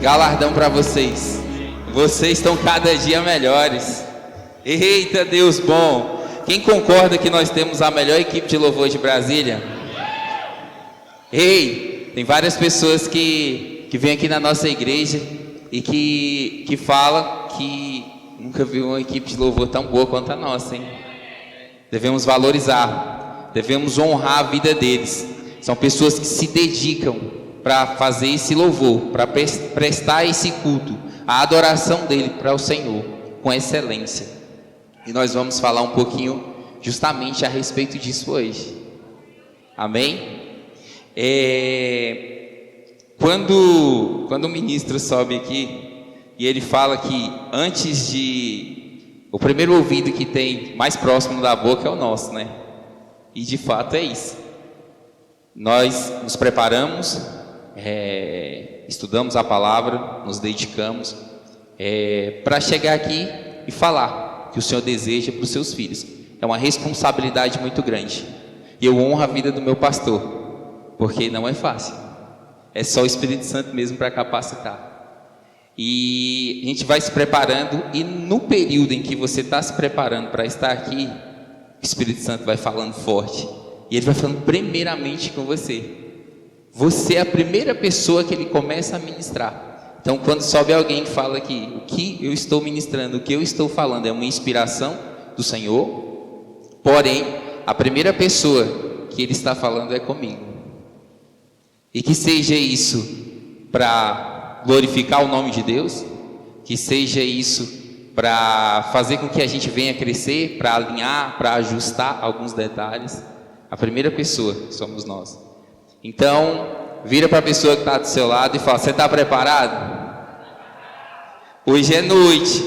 Galardão para vocês. Vocês estão cada dia melhores. Eita, Deus bom. Quem concorda que nós temos a melhor equipe de louvor de Brasília? Ei, tem várias pessoas que vêm aqui na nossa igreja e que falam que nunca viu uma equipe de louvor tão boa quanto a nossa, hein? Devemos valorizar, devemos honrar a vida deles. São pessoas que se dedicam para fazer esse louvor, para prestar esse culto, a adoração dele para o Senhor, com excelência. E nós vamos falar um pouquinho justamente a respeito disso hoje. Amém? Quando o ministro sobe aqui e ele fala que antes de... O primeiro ouvido que tem mais próximo da boca é o nosso, né? E de fato é isso. Nós nos preparamos, estudamos a palavra, nos dedicamos para chegar aqui e falar que o Senhor deseja para os seus filhos. É uma responsabilidade muito grande. E eu honro a vida do meu pastor, porque não é fácil. É só o Espírito Santo mesmo para capacitar. E a gente vai se preparando, e no período em que você está se preparando para estar aqui, o Espírito Santo vai falando forte. E ele vai falando primeiramente com você. Você é a primeira pessoa que ele começa a ministrar. Então, quando sobe alguém e fala que o que eu estou ministrando, o que eu estou falando é uma inspiração do Senhor, porém, a primeira pessoa que ele está falando é comigo. E que seja isso para glorificar o nome de Deus, que seja isso para fazer com que a gente venha crescer, para alinhar, para ajustar alguns detalhes. A primeira pessoa somos nós. Então, vira para a pessoa que está do seu lado e fala: você está preparado? Hoje é noite.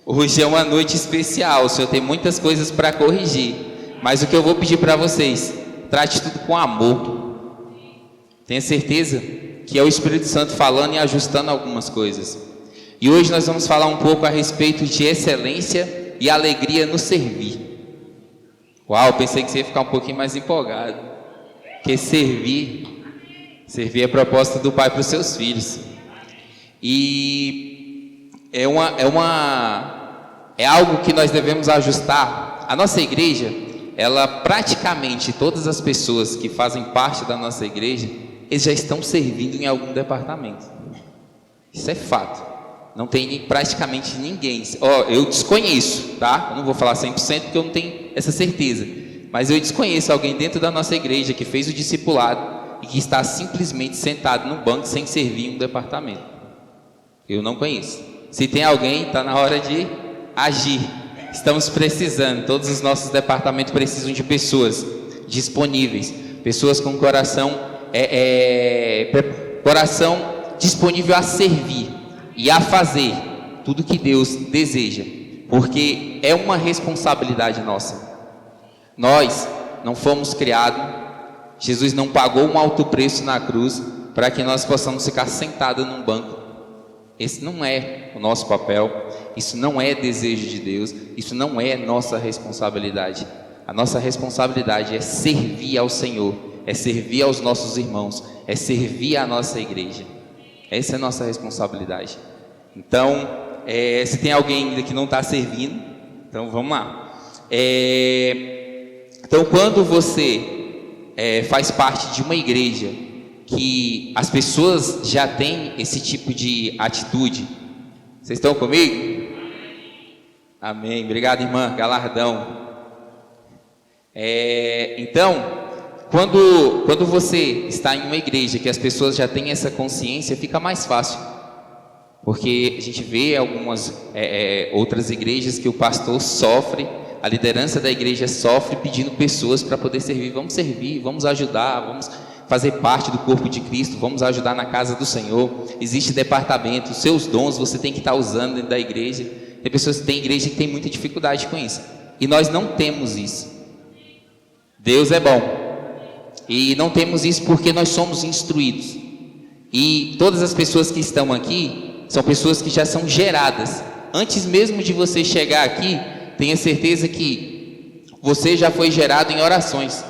Hoje é uma noite especial. O Senhor tem muitas coisas para corrigir. Mas o que eu vou pedir para vocês, trate tudo com amor. Tenha certeza que é o Espírito Santo falando e ajustando algumas coisas. E hoje nós vamos falar um pouco a respeito de excelência e alegria no servir. Uau, pensei que você ia ficar um pouquinho mais empolgado. Porque servir é a proposta do Pai para os seus filhos. E é algo que nós devemos ajustar. A nossa igreja, ela praticamente, todas as pessoas que fazem parte da nossa igreja, eles já estão servindo em algum departamento. Isso é fato. Não tem praticamente ninguém. Eu desconheço, tá? Eu não vou falar 100% porque eu não tenho essa certeza. Mas eu desconheço alguém dentro da nossa igreja que fez o discipulado e que está simplesmente sentado no banco sem servir em um departamento. Eu não conheço. Se tem alguém, está na hora de agir. Estamos precisando. Todos os nossos departamentos precisam de pessoas disponíveis, pessoas com coração disponível a servir e a fazer tudo que Deus deseja, porque é uma responsabilidade nossa. Nós não fomos criados, Jesus não pagou um alto preço na cruz para que nós possamos ficar sentados num banco. Esse não é o nosso papel, isso não é desejo de Deus, isso não é nossa responsabilidade. A nossa responsabilidade é servir ao Senhor, é servir aos nossos irmãos, é servir à nossa igreja. Essa é a nossa responsabilidade. Então, se tem alguém ainda que não está servindo, então vamos lá. Então, quando você faz parte de uma igreja que as pessoas já têm esse tipo de atitude, vocês estão comigo? Amém. Obrigado, irmã. Galardão. Então, quando você está em uma igreja que as pessoas já têm essa consciência, fica mais fácil. Porque a gente vê algumas outras igrejas que o pastor sofre, a liderança da igreja sofre pedindo pessoas para poder servir. Vamos servir, vamos ajudar, vamos fazer parte do corpo de Cristo, vamos ajudar na casa do Senhor. Existe departamento, seus dons você tem que estar usando dentro da igreja. Tem igreja que tem muita dificuldade com isso. E nós não temos isso. Deus é bom. E não temos isso porque nós somos instruídos. E todas as pessoas que estão aqui são pessoas que já são geradas. Antes mesmo de você chegar aqui, tenha certeza que você já foi gerado em orações.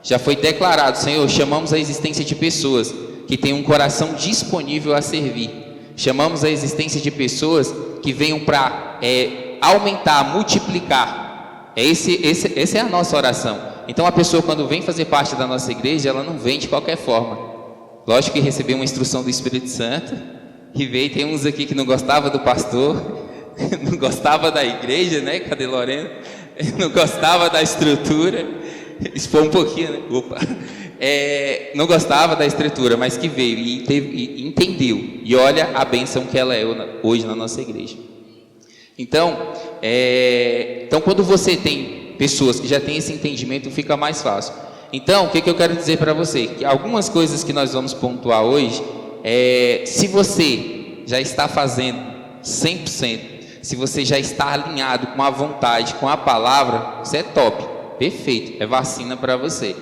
Já foi declarado: Senhor, chamamos a existência de pessoas que tenham um coração disponível a servir. Chamamos a existência de pessoas que venham para aumentar, multiplicar. Essa é a nossa oração. Então a pessoa, quando vem fazer parte da nossa igreja, ela não vem de qualquer forma. Lógico que recebeu uma instrução do Espírito Santo, e veio, tem uns aqui que não gostava do pastor, não gostava da igreja, né? Cadê Lorena? Não gostava da estrutura, expor um pouquinho, né? Opa. Não gostava da estrutura, mas que veio e entendeu, e olha a bênção que ela é hoje na nossa igreja. Então quando você tem pessoas que já têm esse entendimento, fica mais fácil. Então, o que eu quero dizer para você? Que algumas coisas que nós vamos pontuar hoje, se você já está fazendo 100%, se você já está alinhado com a vontade, com a palavra, isso é top, perfeito, é vacina para você.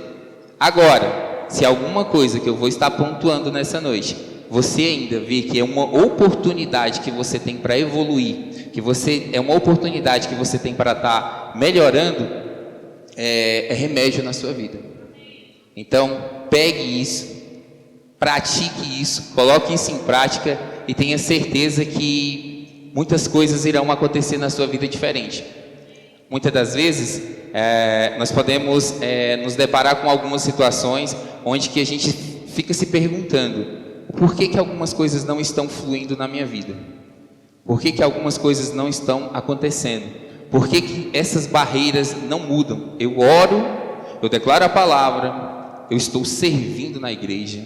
Agora, se alguma coisa que eu vou estar pontuando nessa noite, você ainda vê que é uma oportunidade que você tem para evoluir, é uma oportunidade que você tem para estar melhorando, é remédio na sua vida. Então, pegue isso, pratique isso, coloque isso em prática e tenha certeza que muitas coisas irão acontecer na sua vida diferente. Muitas das vezes, nós podemos nos deparar com algumas situações onde que a gente fica se perguntando: por que algumas coisas não estão fluindo na minha vida? Por que algumas coisas não estão acontecendo? Por que essas barreiras não mudam? Eu oro, eu declaro a palavra, eu estou servindo na igreja,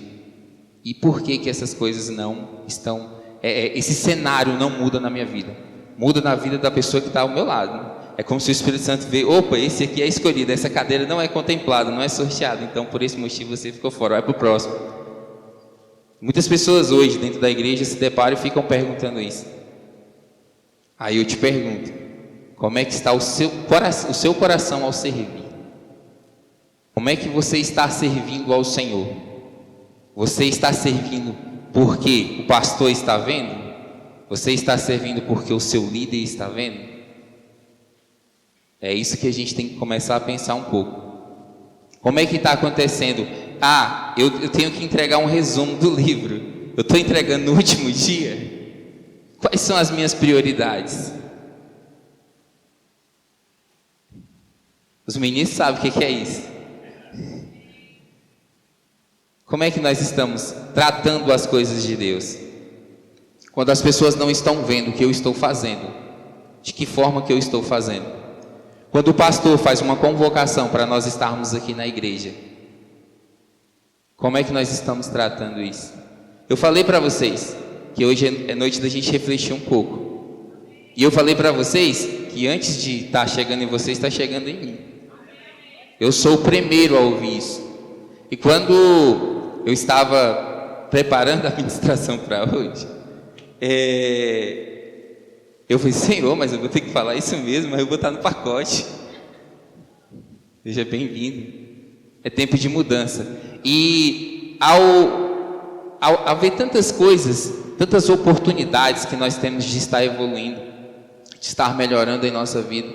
e por que essas coisas não estão, esse cenário não muda na minha vida? Muda na vida da pessoa que está ao meu lado. É como se o Espírito Santo vê: opa, esse aqui é escolhido, essa cadeira não é contemplada, não é sorteada, então por esse motivo você ficou fora, vai para o próximo. Muitas pessoas hoje dentro da igreja se deparam e ficam perguntando isso. Aí eu te pergunto: como é que está o seu coração ao servir? Como é que você está servindo ao Senhor? Você está servindo porque o pastor está vendo? Você está servindo porque o seu líder está vendo? É isso que a gente tem que começar a pensar um pouco. Como é que está acontecendo? Eu tenho que entregar um resumo do livro. Eu estou entregando no último dia? Quais são as minhas prioridades? Os meninos sabem o que é isso. Como é que nós estamos tratando as coisas de Deus? Quando as pessoas não estão vendo o que eu estou fazendo, de que forma que eu estou fazendo? Quando o pastor faz uma convocação para nós estarmos aqui na igreja, como é que nós estamos tratando isso? Eu falei para vocês que hoje é noite da gente refletir um pouco. E eu falei para vocês que antes de estar chegando em vocês, está chegando em mim. Eu sou o primeiro a ouvir isso. E quando eu estava preparando a ministração para hoje, eu falei: Senhor, mas eu vou ter que falar isso mesmo, mas eu vou estar no pacote. Seja bem-vindo. É tempo de mudança. E ao ver tantas coisas, tantas oportunidades que nós temos de estar evoluindo, de estar melhorando em nossa vida,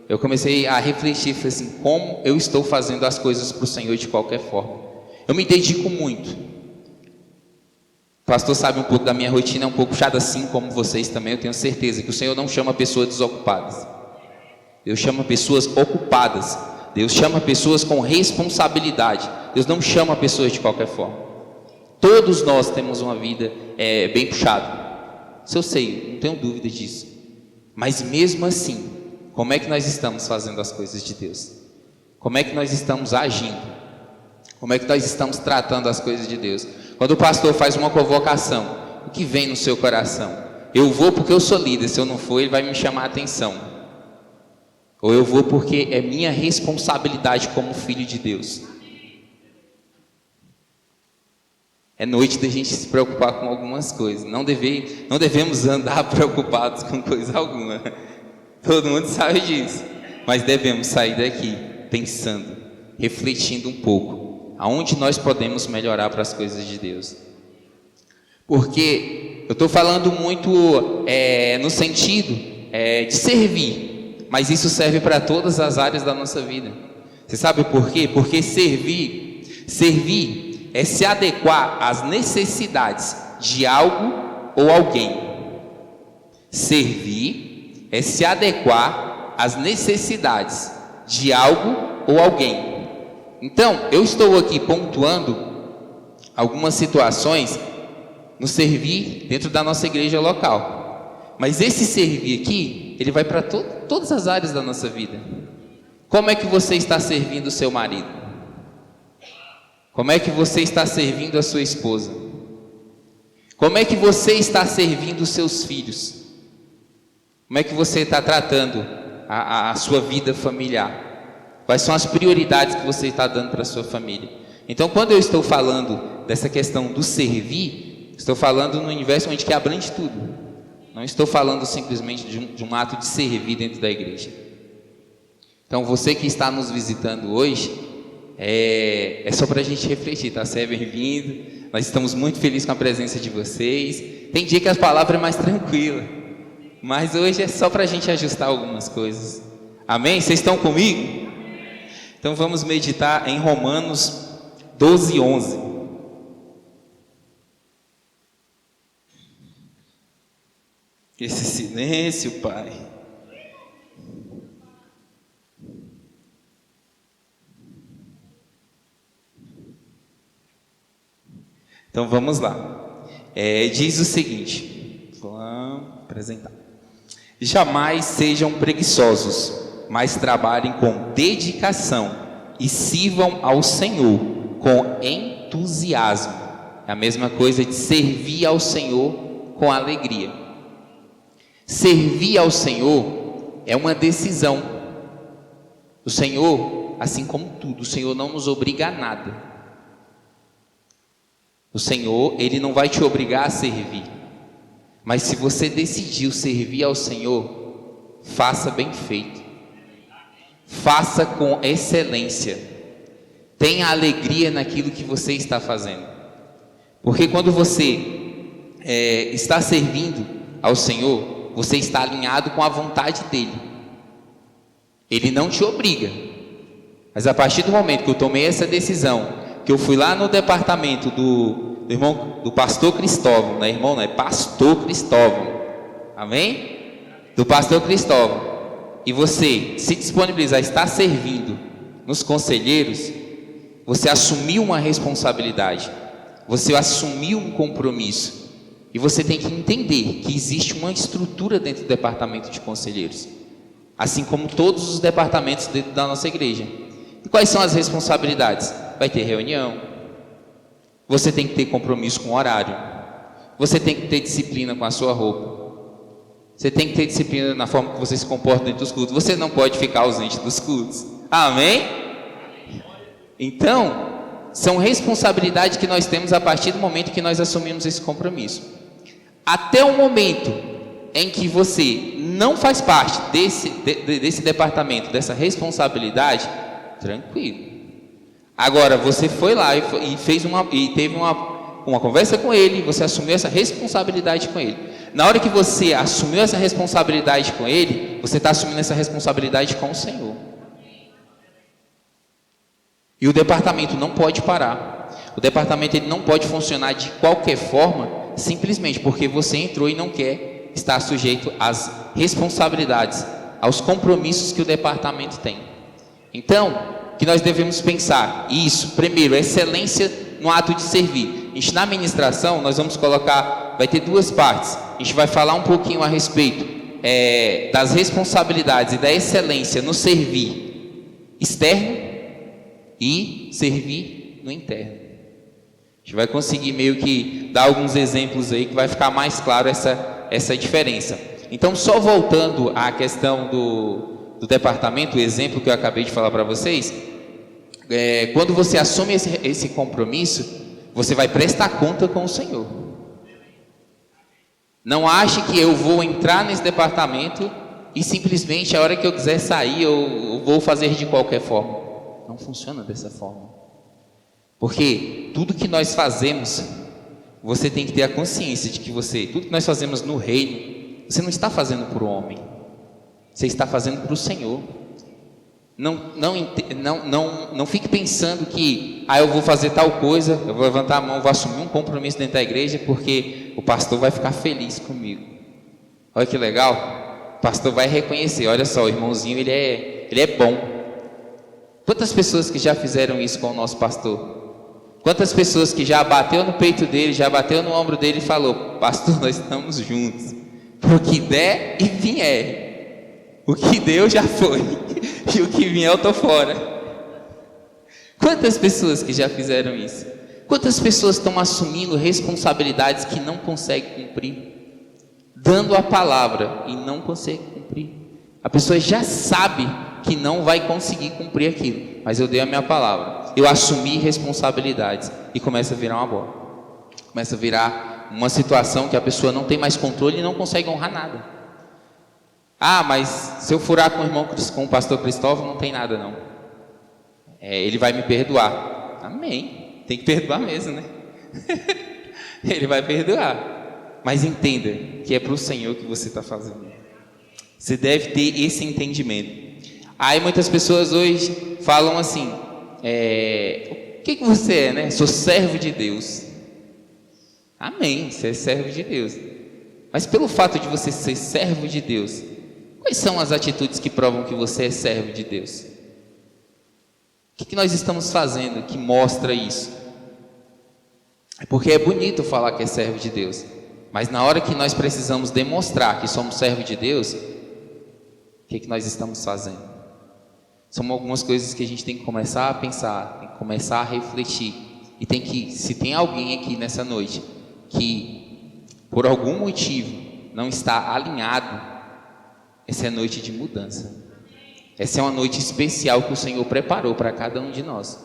eu comecei a refletir, falei assim: como eu estou fazendo as coisas para o Senhor de qualquer forma? Eu me dedico muito. O pastor sabe um pouco da minha rotina, é um pouco puxada, assim como vocês também. Eu tenho certeza que o Senhor não chama pessoas desocupadas. Deus chama pessoas ocupadas. Deus chama pessoas com responsabilidade. Deus não chama pessoas de qualquer forma. Todos nós temos uma vida bem puxada. Isso eu sei, não tenho dúvida disso. Mas mesmo assim, como é que nós estamos fazendo as coisas de Deus? Como é que nós estamos agindo? Como é que nós estamos tratando as coisas de Deus? Quando o pastor faz uma convocação, o que vem no seu coração? Eu vou porque eu sou líder, se eu não for, ele vai me chamar a atenção. Ou eu vou porque é minha responsabilidade como filho de Deus. É noite da gente se preocupar com algumas coisas. Não devemos andar preocupados com coisa alguma. Todo mundo sabe disso. Mas devemos sair daqui pensando, refletindo um pouco. Aonde nós podemos melhorar para as coisas de Deus? Porque eu estou falando muito no sentido de servir, mas isso serve para todas as áreas da nossa vida. Você sabe por quê? Porque servir é se adequar às necessidades de algo ou alguém. Servir é se adequar às necessidades de algo ou alguém. Então, eu estou aqui pontuando algumas situações no servir dentro da nossa igreja local. Mas esse servir aqui, ele vai para todas as áreas da nossa vida. Como é que você está servindo o seu marido? Como é que você está servindo a sua esposa? Como é que você está servindo os seus filhos? Como é que você está tratando a sua vida familiar? Quais são as prioridades que você está dando para a sua família? Então, quando eu estou falando dessa questão do servir, estou falando no universo onde que abrange tudo. Não estou falando simplesmente de um ato de servir dentro da igreja. Então, você que está nos visitando hoje, é só para a gente refletir, tá? Você é bem-vindo. Nós estamos muito felizes com a presença de vocês. Tem dia que a palavra é mais tranquila, mas hoje é só para a gente ajustar algumas coisas. Amém? Vocês estão comigo? Então, vamos meditar em Romanos 12:11. Esse silêncio, Pai. Então vamos lá. Diz o seguinte, vamos apresentar. Jamais sejam preguiçosos, mas trabalhem com dedicação e sirvam ao Senhor com entusiasmo. É a mesma coisa de servir ao Senhor com alegria. Servir ao Senhor é uma decisão. O Senhor, assim como tudo, o Senhor não nos obriga a nada. O Senhor, Ele não vai te obrigar a servir. Mas se você decidiu servir ao Senhor, faça bem feito. Faça com excelência. Tenha alegria naquilo que você está fazendo. Porque quando você está servindo ao Senhor, você está alinhado com a vontade dEle. Ele não te obriga. Mas a partir do momento que eu tomei essa decisão, que eu fui lá no departamento do pastor Cristóvão, não é irmão, não é pastor Cristóvão, amém? Do pastor Cristóvão, e você se disponibilizar a estar servindo nos conselheiros, você assumiu uma responsabilidade, você assumiu um compromisso, e você tem que entender que existe uma estrutura dentro do departamento de conselheiros, assim como todos os departamentos dentro da nossa igreja. E quais são as responsabilidades? Vai ter reunião, você tem que ter compromisso com o horário, você tem que ter disciplina com a sua roupa, você tem que ter disciplina na forma que você se comporta dentro dos cultos, você não pode ficar ausente dos cultos, amém? Então, são responsabilidades que nós temos a partir do momento que nós assumimos esse compromisso. Até o momento em que você não faz parte desse departamento, dessa responsabilidade, tranquilo. Agora, você foi lá e teve uma conversa com ele, você assumiu essa responsabilidade com ele. Na hora que você assumiu essa responsabilidade com ele, você está assumindo essa responsabilidade com o Senhor. E o departamento não pode parar. O departamento ele não pode funcionar de qualquer forma, simplesmente porque você entrou e não quer estar sujeito às responsabilidades, aos compromissos que o departamento tem. Então, que nós devemos pensar, isso, primeiro, excelência no ato de servir. Na administração, nós vamos colocar, vai ter duas partes. A gente vai falar um pouquinho a respeito das responsabilidades e da excelência no servir externo e servir no interno. A gente vai conseguir meio que dar alguns exemplos aí que vai ficar mais claro essa diferença. Então, só voltando à questão do departamento, o exemplo que eu acabei de falar para vocês, quando você assume esse compromisso, você vai prestar conta com o Senhor. Não ache que eu vou entrar nesse departamento e simplesmente a hora que eu quiser sair eu vou fazer de qualquer forma. Não funciona dessa forma. Porque tudo que nós fazemos, você tem que ter a consciência de que tudo que nós fazemos no reino, você não está fazendo para o homem, você está fazendo para o Senhor. Não fique pensando que eu vou fazer tal coisa, eu vou levantar a mão, vou assumir um compromisso dentro da igreja porque o pastor vai ficar feliz comigo. Olha que legal, o pastor vai reconhecer, olha só, o irmãozinho ele é bom. Quantas pessoas que já fizeram isso com o nosso pastor? Quantas pessoas que já bateu no peito dele, já bateu no ombro dele e falou: pastor, nós estamos juntos, o que der e vier, o que deu já foi, e o que vier eu estou fora. Quantas pessoas que já fizeram isso? Quantas pessoas estão assumindo responsabilidades que não conseguem cumprir, dando a palavra e não conseguem cumprir? A pessoa já sabe que não vai conseguir cumprir aquilo, mas eu dei a minha palavra, eu assumi responsabilidades, e começa a virar uma bola, começa a virar uma situação que a pessoa não tem mais controle e não consegue honrar nada. Mas se eu furar com o pastor Cristóvão, não tem nada não, ele vai me perdoar. Amém, tem que perdoar mesmo, né? Ele vai perdoar, mas entenda que é para o Senhor que você está fazendo. Você deve ter esse entendimento. Aí muitas pessoas hoje falam assim: o que você é, né? Sou servo de Deus. Amém, você é servo de Deus. Mas pelo fato de você ser servo de Deus, quais são as atitudes que provam que você é servo de Deus? O que nós estamos fazendo que mostra isso? É porque é bonito falar que é servo de Deus, mas na hora que nós precisamos demonstrar que somos servo de Deus, o que nós estamos fazendo? São algumas coisas que a gente tem que começar a pensar, tem que começar a refletir. E se tem alguém aqui nessa noite que por algum motivo não está alinhado, essa é noite de mudança. Essa é uma noite especial que o Senhor preparou para cada um de nós.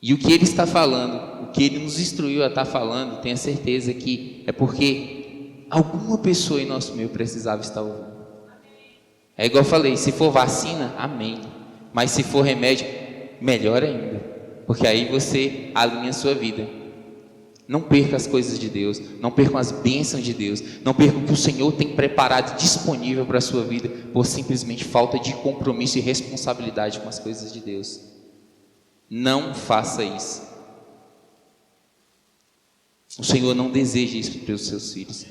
E o que Ele está falando, o que Ele nos instruiu a estar falando, tenha certeza que é porque alguma pessoa em nosso meio precisava estar ouvindo. É igual eu falei, se for vacina, amém. Mas se for remédio, melhor ainda, porque aí você alinha a sua vida. Não perca as coisas de Deus, não percam as bênçãos de Deus, não percam o que o Senhor tem preparado e disponível para a sua vida, por simplesmente falta de compromisso e responsabilidade com as coisas de Deus. Não faça isso. O Senhor não deseja isso para os seus filhos.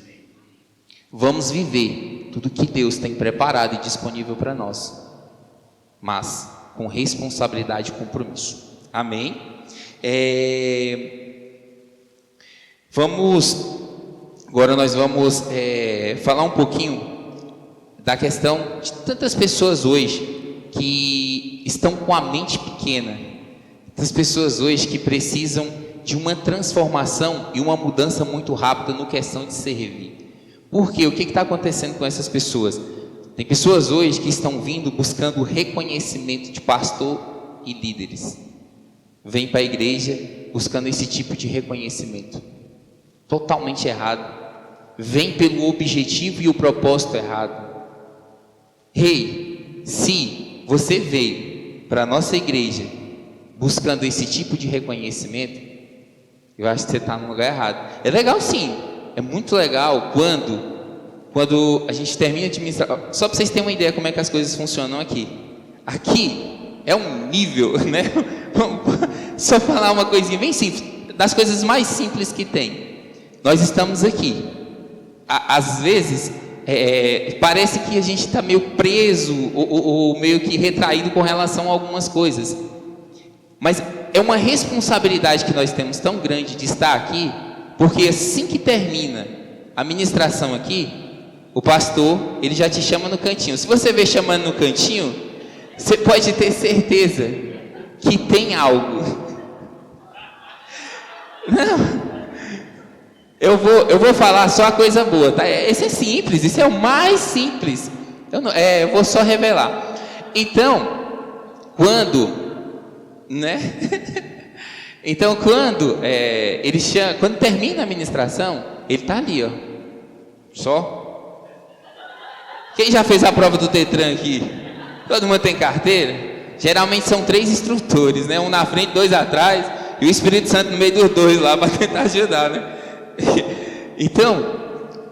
Vamos viver tudo que Deus tem preparado e disponível para nós, mas com responsabilidade e compromisso. Amém? Agora nós vamos falar um pouquinho da questão de tantas pessoas hoje que estão com a mente pequena, tantas pessoas hoje que precisam de uma transformação e uma mudança muito rápida no questão de servir. Por quê? O que está acontecendo com essas pessoas? Tem pessoas hoje que estão vindo buscando reconhecimento de pastor e líderes. Vêm para a igreja buscando esse tipo de reconhecimento. Totalmente errado. Vem pelo objetivo e o propósito errado. Se você veio para a nossa igreja buscando esse tipo de reconhecimento, eu acho que você está no lugar errado. É legal sim. É muito legal quando a gente termina de ministrar. Só para vocês terem uma ideia como é que as coisas funcionam aqui. Aqui é um nível, né? Só falar uma coisinha bem simples, das coisas mais simples que tem. Nós estamos aqui. Às vezes, parece que a gente está meio preso ou meio que retraído com relação a algumas coisas. Mas é uma responsabilidade que nós temos tão grande de estar aqui, porque assim que termina a ministração aqui, o pastor, ele já te chama no cantinho. Se você vê chamando no cantinho, você pode ter certeza que tem algo. Não, eu vou falar só a coisa boa, tá? Esse é simples, isso é o mais simples. Eu vou só revelar. Então, quando ele chama, quando termina a ministração, ele está ali, ó. Só. Quem já fez a prova do Detran aqui? Todo mundo tem carteira? Geralmente são 3 instrutores, né? Um na frente, 2 atrás, e o Espírito Santo no meio dos 2 lá para tentar ajudar, né? Então,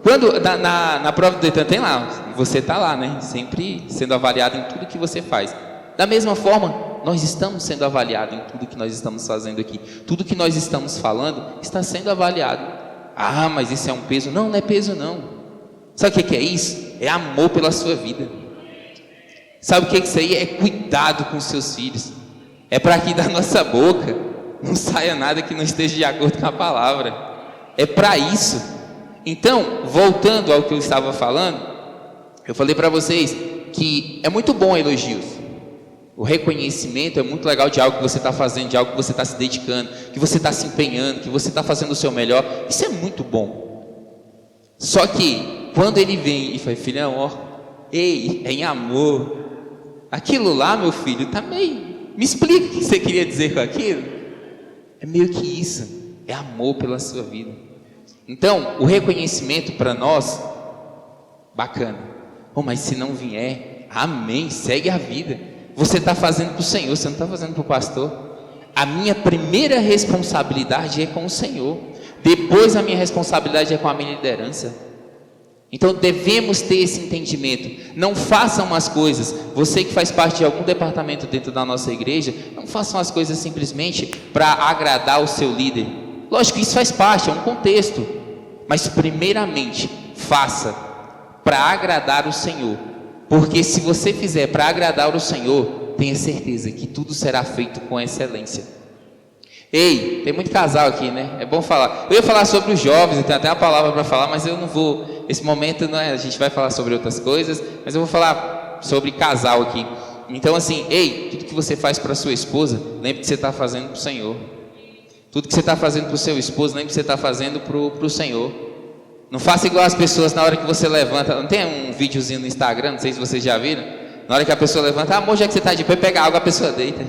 quando na prova do Detran tem lá, você está lá, né? Sempre sendo avaliado em tudo que você faz. Da mesma forma, nós estamos sendo avaliados em tudo que nós estamos fazendo aqui. Tudo que nós estamos falando está sendo avaliado. Ah, mas isso é um peso? Não, não é peso não. Sabe o que é isso? É amor pela sua vida. Sabe o que é isso aí? É cuidado com os seus filhos. É para que da nossa boca não saia nada que não esteja de acordo com a palavra. É para isso. Então, voltando ao que eu estava falando, eu falei para vocês que é muito bom elogios. O reconhecimento é muito legal de algo que você está fazendo, de algo que você está se dedicando, que você está se empenhando, que você está fazendo o seu melhor. Isso é muito bom. Só que quando ele vem e fala, filhão, ó, ei, é em amor. Aquilo lá, meu filho, tá meio... Me explica o que você queria dizer com aquilo. É meio que isso. É amor pela sua vida. Então, o reconhecimento para nós, bacana. Oh, mas se não vier, amém, segue a vida. Você está fazendo para o Senhor, você não está fazendo para o pastor. A minha primeira responsabilidade é com o Senhor. Depois a minha responsabilidade é com a minha liderança. Então devemos ter esse entendimento. Não façam as coisas, você que faz parte de algum departamento dentro da nossa igreja, não façam as coisas simplesmente para agradar o seu líder. Lógico que isso faz parte, é um contexto. Mas primeiramente, faça para agradar o Senhor. Porque se você fizer para agradar o Senhor, tenha certeza que tudo será feito com excelência. Ei, tem muito casal aqui, né? É bom falar. Eu ia falar sobre os jovens, eu tenho até uma palavra para falar, mas eu não vou. Esse momento não é, a gente vai falar sobre outras coisas, mas eu vou falar sobre casal aqui. Então assim, ei, tudo que você faz para sua esposa, lembre que você está fazendo para o Senhor. Tudo que você está fazendo para o seu esposo, lembre que você está fazendo para o Senhor. Não faça igual as pessoas na hora que você levanta. Não tem um videozinho no Instagram, não sei se vocês já viram. Na hora que a pessoa levanta, amor, já que você está de pé, pega água, a pessoa deita.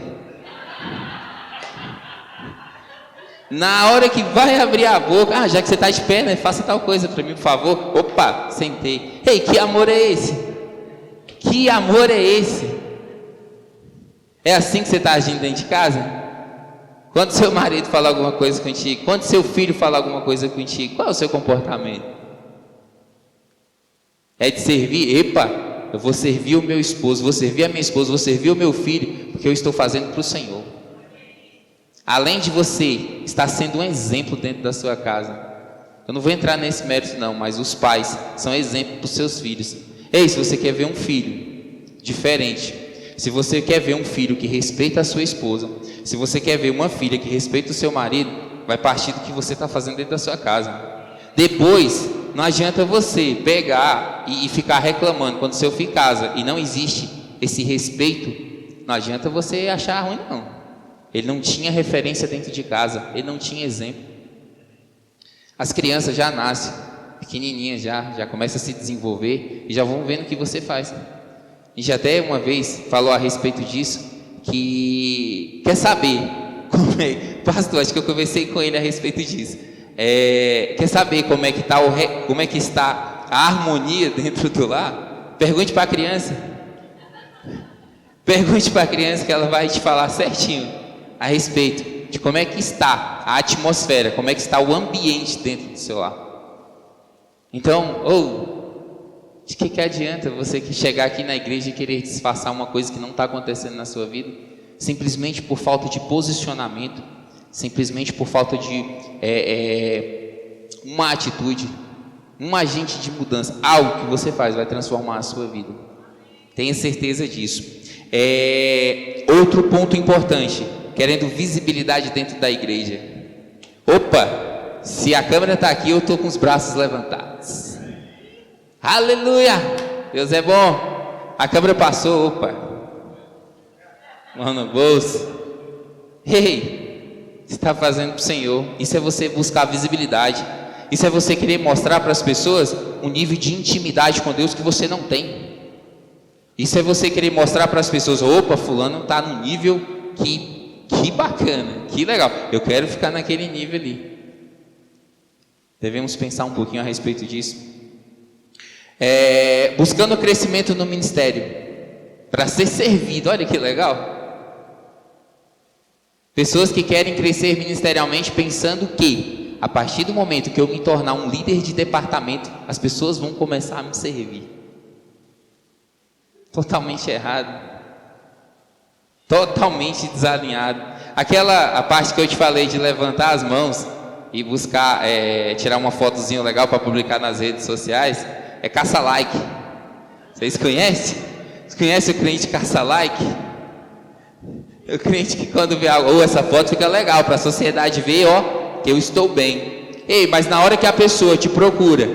Na hora que vai abrir a boca, já que você está de pé, né, faça tal coisa para mim, por favor. Opa, sentei. Ei, que amor é esse? Que amor é esse? É assim que você está agindo dentro de casa? Quando seu marido fala alguma coisa contigo, quando seu filho fala alguma coisa contigo, qual é o seu comportamento? É de servir? Epa, eu vou servir o meu esposo, vou servir a minha esposa, vou servir o meu filho, porque eu estou fazendo para o Senhor. Além de você estar sendo um exemplo dentro da sua casa. Eu não vou entrar nesse mérito não, mas os pais são exemplo para os seus filhos. Ei, se você quer ver um filho diferente, se você quer ver um filho que respeita a sua esposa, se você quer ver uma filha que respeita o seu marido, vai partir do que você está fazendo dentro da sua casa. Depois, não adianta você pegar e ficar reclamando quando seu filho casa e não existe esse respeito, não adianta você achar ruim não. Ele não tinha referência dentro de casa, ele não tinha exemplo. As crianças já nascem pequenininhas, já começam a se desenvolver e já vão vendo o que você faz. A gente até uma vez falou a respeito disso, que quer saber como é, pastor, acho que eu conversei com ele a respeito disso. Quer saber como é que está a harmonia dentro do lar? Pergunte para a criança. Pergunte para a criança que ela vai te falar certinho a respeito de como é que está a atmosfera, como é que está o ambiente dentro do seu lar. Então, de que adianta você chegar aqui na igreja e querer disfarçar uma coisa que não está acontecendo na sua vida, simplesmente por falta de posicionamento, simplesmente por falta de uma atitude, um agente de mudança, algo que você faz vai transformar a sua vida. Tenha certeza disso. Outro ponto importante, querendo visibilidade dentro da igreja. Opa, se a câmera está aqui, eu estou com os braços levantados. Aleluia, Deus é bom. A câmera passou, opa, mão no bolso. Ei, você está fazendo para o Senhor. Isso é você buscar visibilidade. Isso é você querer mostrar para as pessoas um nível de intimidade com Deus que você não tem. Isso é você querer mostrar para as pessoas, opa, fulano está no nível que bacana, que legal, eu quero ficar naquele nível ali. Devemos pensar um pouquinho a respeito disso. Buscando crescimento no ministério, para ser servido, olha que legal. Pessoas que querem crescer ministerialmente pensando que, a partir do momento que eu me tornar um líder de departamento, as pessoas vão começar a me servir. Totalmente errado. Totalmente desalinhado. A parte que eu te falei de levantar as mãos e buscar tirar uma fotozinha legal para publicar nas redes sociais, é caça-like. Vocês conhecem? Vocês conhecem o crente caça-like? O crente que quando vê algo, essa foto fica legal para a sociedade ver, que eu estou bem. Ei, mas na hora que a pessoa te procura,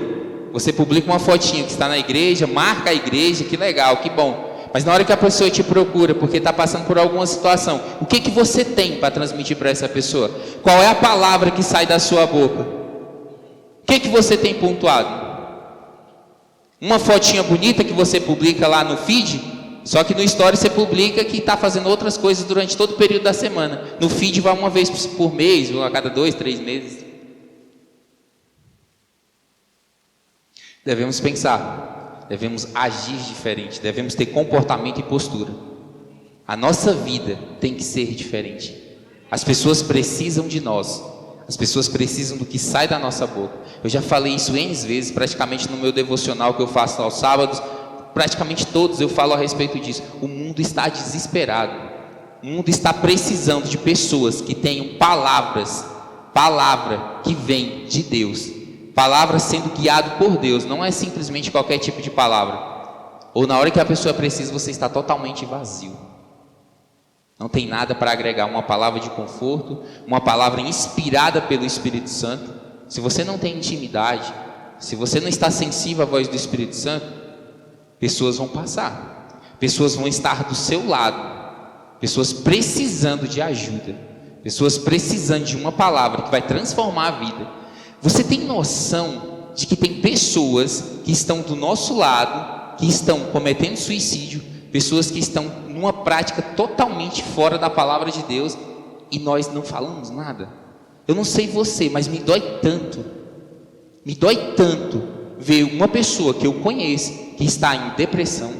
você publica uma fotinha que está na igreja, marca a igreja, que legal, que bom. Mas na hora que a pessoa te procura, porque está passando por alguma situação, o que você tem para transmitir para essa pessoa? Qual é a palavra que sai da sua boca? O que você tem pontuado? Uma fotinha bonita que você publica lá no feed, só que no story você publica que está fazendo outras coisas durante todo o período da semana. No feed vai uma vez por mês, ou a cada 2, 3 meses. Devemos pensar, devemos agir diferente, devemos ter comportamento e postura. A nossa vida tem que ser diferente. As pessoas precisam de nós. As pessoas precisam do que sai da nossa boca. Eu já falei isso N vezes, praticamente no meu devocional que eu faço aos sábados. Praticamente todos eu falo a respeito disso. O mundo está desesperado. O mundo está precisando de pessoas que tenham palavra que vem de Deus. Palavra sendo guiado por Deus. Não é simplesmente qualquer tipo de palavra. Ou na hora que a pessoa precisa, você está totalmente vazio. Não tem nada para agregar. Uma palavra de conforto, uma palavra inspirada pelo Espírito Santo. Se você não tem intimidade, se você não está sensível à voz do Espírito Santo, pessoas vão passar, pessoas vão estar do seu lado, pessoas precisando de ajuda, pessoas precisando de uma palavra que vai transformar a vida. Você tem noção de que tem pessoas que estão do nosso lado, que estão cometendo suicídio, pessoas que estão numa prática totalmente fora da palavra de Deus, e nós não falamos nada? Eu não sei você, mas me dói tanto ver uma pessoa que eu conheço, que está em depressão,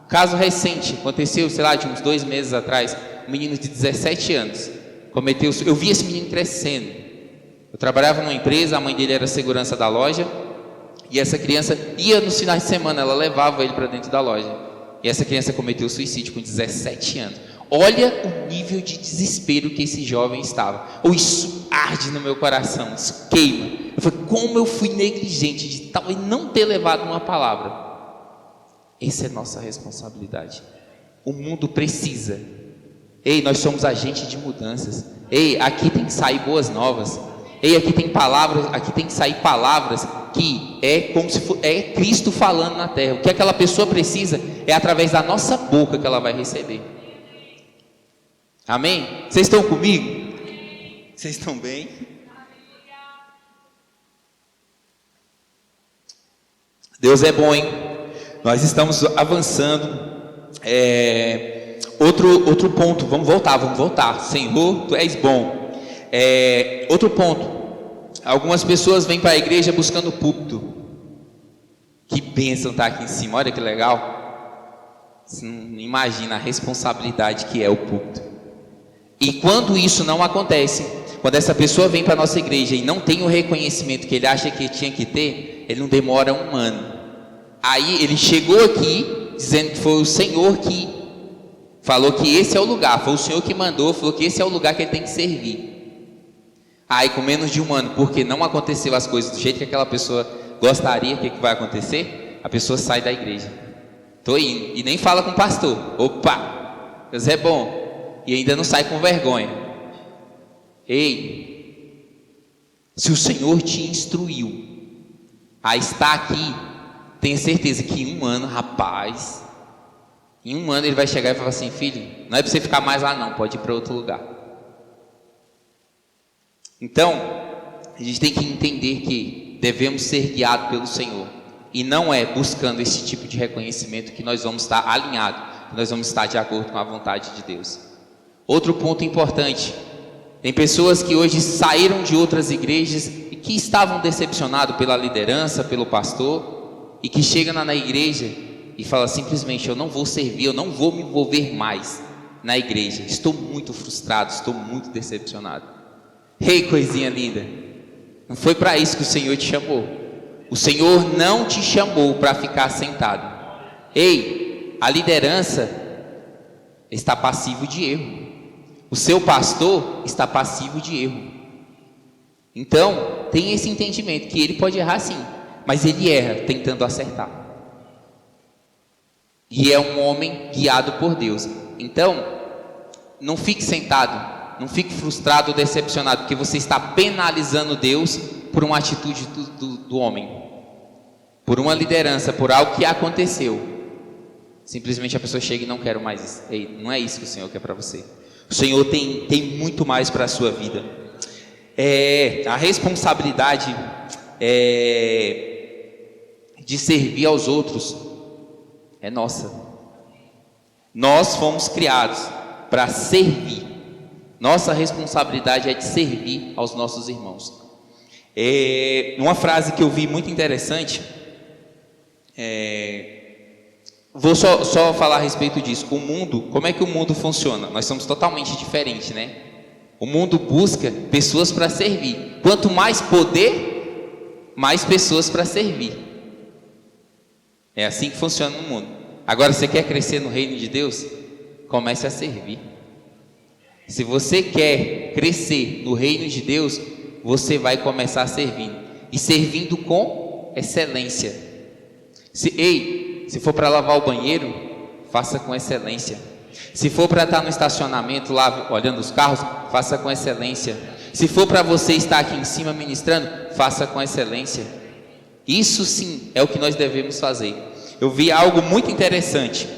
caso recente, aconteceu, de uns 2 meses atrás, um menino de 17 anos, eu vi esse menino crescendo. Eu trabalhava numa empresa, a mãe dele era segurança da loja, e essa criança ia nos finais de semana, ela levava ele para dentro da loja, e essa criança cometeu suicídio com 17 anos. Olha o nível de desespero que esse jovem estava. Isso arde no meu coração, isso queima. Eu falei, como eu fui negligente de tal e não ter levado uma palavra. Essa é nossa responsabilidade. O mundo precisa. Ei, nós somos agentes de mudanças. Ei, aqui tem que sair boas novas. Ei, aqui tem palavras, aqui tem que sair palavras que é como se é Cristo falando na terra. O que aquela pessoa precisa é através da nossa boca que ela vai receber. Amém? Vocês estão comigo? Vocês estão bem? Deus é bom, hein? Nós estamos avançando. Outro ponto, vamos voltar. Senhor, Tu és bom. Outro ponto. Algumas pessoas vêm para a igreja buscando púlpito. Que bênção estar aqui em cima, olha que legal. Você não imagina a responsabilidade que é o púlpito. E quando isso não acontece, quando essa pessoa vem para a nossa igreja e não tem o reconhecimento que ele acha que tinha que ter, ele não demora 1 ano. Aí ele chegou aqui dizendo que foi o Senhor que falou que esse é o lugar, foi o Senhor que mandou, falou que esse é o lugar que ele tem que servir. Aí com menos de 1 ano, porque não aconteceu as coisas do jeito que aquela pessoa gostaria, o que vai acontecer? A pessoa sai da igreja. Estou indo, e nem fala com o pastor. Opa, Deus é bom. E ainda não sai com vergonha. Ei, se o Senhor te instruiu a estar aqui, tenha certeza que em 1 ano, rapaz, em 1 ano ele vai chegar e falar assim: filho, não é para você ficar mais lá não, pode ir para outro lugar. Então, a gente tem que entender que devemos ser guiados pelo Senhor, e não é buscando esse tipo de reconhecimento que nós vamos estar alinhados, que nós vamos estar de acordo com a vontade de Deus. Outro ponto importante, tem pessoas que hoje saíram de outras igrejas e que estavam decepcionados pela liderança, pelo pastor, e que chegam na igreja e falam simplesmente: eu não vou servir, eu não vou me envolver mais na igreja, estou muito frustrado, estou muito decepcionado. Ei, coisinha linda, não foi para isso que o Senhor te chamou. O Senhor não te chamou para ficar sentado. Ei, a liderança está passivo de erro. O seu pastor está passivo de erro. Então, tem esse entendimento que ele pode errar sim, mas ele erra tentando acertar. E é um homem guiado por Deus. Então, não fique sentado, não fique frustrado ou decepcionado, porque você está penalizando Deus por uma atitude do homem, por uma liderança, por algo que aconteceu. Simplesmente a pessoa chega e não quero mais isso. Ei, não é isso que o Senhor quer para você. O Senhor tem muito mais para a sua vida. A responsabilidade de servir aos outros é nossa. Nós fomos criados para servir. Nossa responsabilidade é de servir aos nossos irmãos. Uma frase que eu vi muito interessante, vou só falar a respeito disso. O mundo, como é que o mundo funciona? Nós somos totalmente diferentes, né? O mundo busca pessoas para servir. Quanto mais poder, mais pessoas para servir. É assim que funciona no mundo. Agora, você quer crescer no reino de Deus? Comece a servir. Se você quer crescer no reino de Deus, você vai começar servindo. E servindo com excelência. Se for para lavar o banheiro, faça com excelência. Se for para estar no estacionamento lá olhando os carros, faça com excelência. Se for para você estar aqui em cima ministrando, faça com excelência. Isso sim é o que nós devemos fazer. Eu vi algo muito interessante.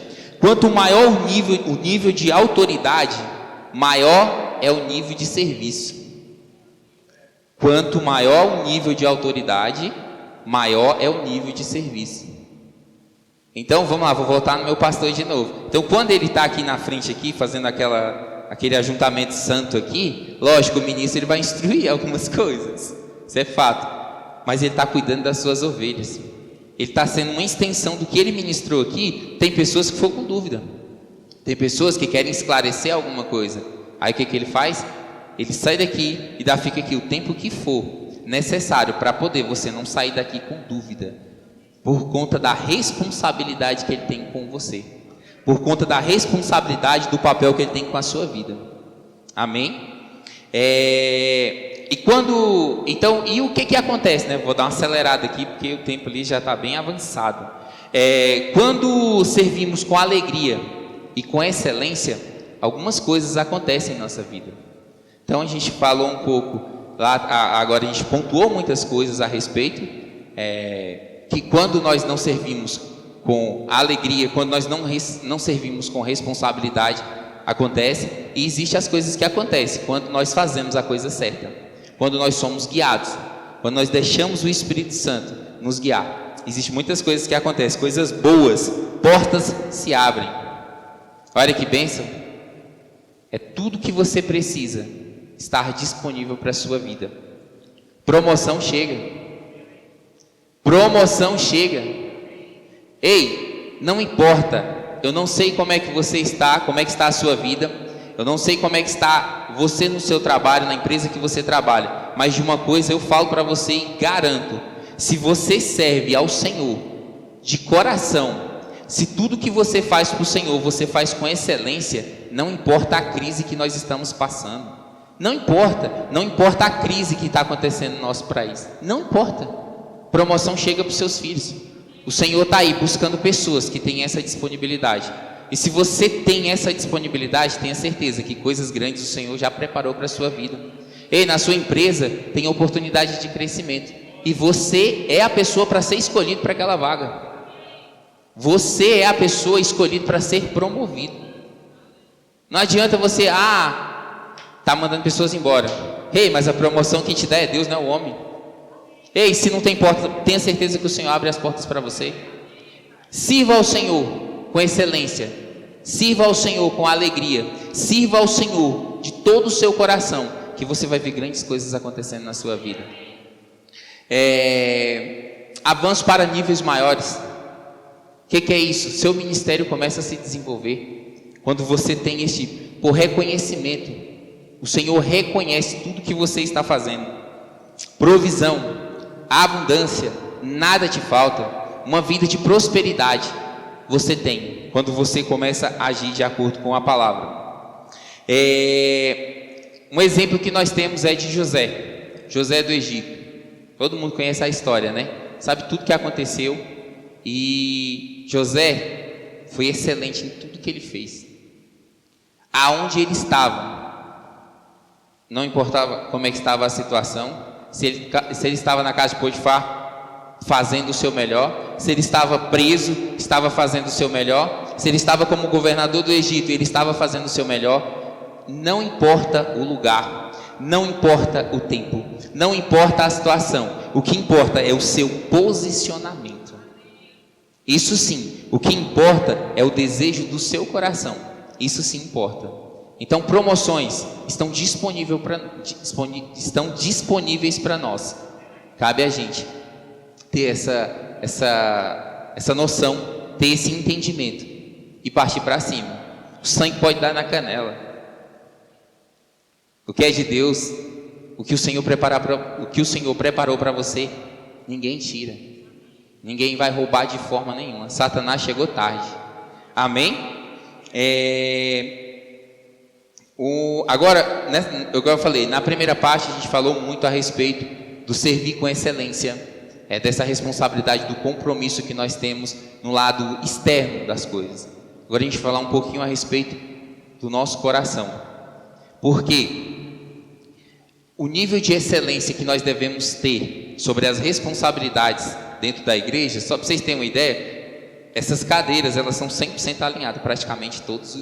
Quanto maior o nível de autoridade, maior é o nível de serviço. Quanto maior o nível de autoridade, maior é o nível de serviço. Então vamos lá, vou voltar no meu pastor de novo. Então quando ele está aqui na frente aqui, fazendo aquele ajuntamento santo aqui, lógico, o ministro ele vai instruir algumas coisas, isso é fato, mas ele está cuidando das suas ovelhas, ele está sendo uma extensão do que ele ministrou aqui. Tem pessoas que ficam com dúvida, tem pessoas que querem esclarecer alguma coisa, aí o que ele faz? Ele sai daqui e fica aqui o tempo que for necessário para poder você não sair daqui com dúvida, por conta da responsabilidade que ele tem com você, por conta da responsabilidade do papel que ele tem com a sua vida. Amém? E o que acontece, né? Vou dar uma acelerada aqui, porque o tempo ali já está bem avançado. Quando servimos com alegria e com excelência, algumas coisas acontecem em nossa vida. Então a gente falou um pouco lá, agora a gente pontuou muitas coisas a respeito, que quando nós não servimos com alegria, quando nós não servimos com responsabilidade, acontece. E existem as coisas que acontecem quando nós fazemos a coisa certa, quando nós somos guiados, quando nós deixamos o Espírito Santo nos guiar. Existem muitas coisas que acontecem, coisas boas, portas se abrem. Olha que bênção. É tudo que você precisa estar disponível para a sua vida. Promoção chega. Promoção chega. Ei, não importa, eu não sei como é que você está, como é que está a sua vida, eu não sei como é que está você no seu trabalho, na empresa que você trabalha, mas de uma coisa eu falo para você e garanto: se você serve ao Senhor de coração, se tudo que você faz para o Senhor você faz com excelência, não importa a crise que nós estamos passando, não importa a crise que está acontecendo no nosso país, não importa. Promoção chega para os seus filhos. O Senhor está aí buscando pessoas que têm essa disponibilidade. E se você tem essa disponibilidade, tenha certeza que coisas grandes o Senhor já preparou para a sua vida. Ei, na sua empresa tem oportunidade de crescimento. E você é a pessoa para ser escolhido para aquela vaga. Você é a pessoa escolhida para ser promovido. Não adianta você, tá mandando pessoas embora. Ei, mas a promoção que te dá é Deus, não é o homem. Ei, se não tem porta, tenha certeza que o Senhor abre as portas para você. Sirva ao Senhor com excelência, sirva ao Senhor com alegria, sirva ao Senhor de todo o seu coração, que você vai ver grandes coisas acontecendo na sua vida. Avanço para níveis maiores. O que é isso? Seu ministério começa a se desenvolver quando você tem por reconhecimento. O Senhor reconhece tudo que você está fazendo. Provisão, abundância, nada te falta, uma vida de prosperidade. você tem quando você começa a agir de acordo com a palavra. Um exemplo que nós temos é de José do Egito. Todo mundo conhece a história, né? Sabe tudo que aconteceu. E José foi excelente em tudo que ele fez. Aonde ele estava, não importava como é que estava a situação, se ele estava na casa de Potifar, fazendo o seu melhor, se ele estava preso, estava fazendo o seu melhor, se ele estava como governador do Egito, ele estava fazendo o seu melhor. Não importa o lugar, não importa o tempo, não importa a situação, o que importa é o seu posicionamento. Isso sim, o que importa é o desejo do seu coração. Isso sim importa. Então, promoções estão disponíveis para nós. Cabe a gente ter essa noção, ter esse entendimento e partir para cima. O sangue pode dar na canela. O que é de Deus, o que o Senhor preparou para você, ninguém tira. Ninguém vai roubar de forma nenhuma. Satanás chegou tarde. Amém? Agora, né, eu falei, na primeira parte a gente falou muito a respeito do servir com excelência, dessa responsabilidade, do compromisso que nós temos no lado externo das coisas. Agora a gente vai falar um pouquinho a respeito do nosso coração. Porque o nível de excelência que nós devemos ter sobre as responsabilidades dentro da igreja, só para vocês terem uma ideia, essas cadeiras, elas são 100% alinhadas, praticamente todos